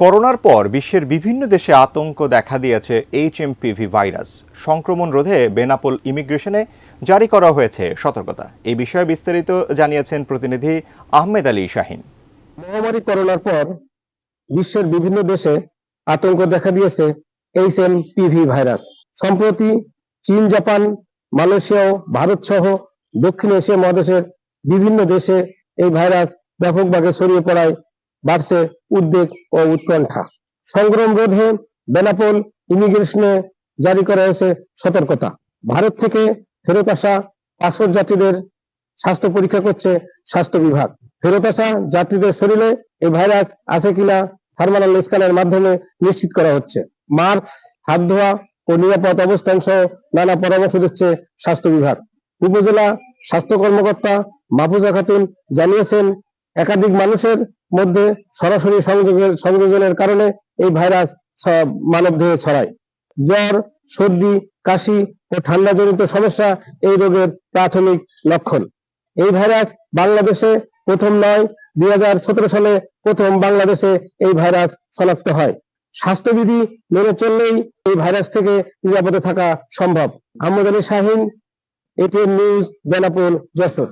করোনার পর বিশ্বের বিভিন্ন দেশে আতঙ্ক দেখা দিয়েছে এইচএমপিভি ভাইরাস সংক্রমণ রোধে বেনাপোল ইমিগ্রেশনে জারি করা হয়েছে সতর্কতা। এই বিষয়ে বিস্তারিত জানিয়েছেন প্রতিনিধি আহমেদ আলী শাহিন। মহামারী করোনার পর বিশ্বের বিভিন্ন দেশে আতঙ্ক দেখা দিয়েছে এইচএমপিভি ভাইরাস। সম্প্রতি চীন, জাপান, মালয়েশিয়া ও ভারত সহ দক্ষিণ এশিয়া মহাদেশের বিভিন্ন দেশে এই ভাইরাস ব্যাপকভাবে ছড়িয়ে পড়ায় বাড়ছে উদ্বেগ ও উৎকণ্ঠা। সংক্রমণ রোধে বেনাপোল ইমিগ্রেশনে জারি করা হয়েছে সতর্কতা। ভারত থেকে ফেরত আসা পাসপোর্ট যাত্রীদের স্বাস্থ্য পরীক্ষা করছে স্বাস্থ্য বিভাগ। ফেরত আসা যাত্রীদের শরীরে এই ভাইরাস আছে কিনা থার্মাল স্ক্যানের মাধ্যমে নিশ্চিত করা হচ্ছে। মাস্ক, হাত ধোয়া ও নিরাপদ অবস্থান সহ নানা পরামর্শ দিচ্ছে স্বাস্থ্য বিভাগ। উপজেলা স্বাস্থ্য কর্মকর্তা মাহফুজা খাতুন জানিয়েছেন, একাধিক মানুষের মধ্যে সরাসরি সংযোজনের কারণে এই ভাইরাস মানবদেহে ছড়ায়। জ্বর, সর্দি, কাশি ও ঠান্ডাজনিত সমস্যা এই রোগের প্রাথমিক লক্ষণ। এই ভাইরাস বাংলাদেশে প্রথম নয়, 2017 সালে প্রথম বাংলাদেশে এই ভাইরাস শনাক্ত হয়। স্বাস্থ্যবিধি মেনে চললেই এই ভাইরাস থেকে নিরাপদে থাকা সম্ভব। আহমেদ আলী শাহিন, এটিএন নিউজ, বেনাপোল, যশোর।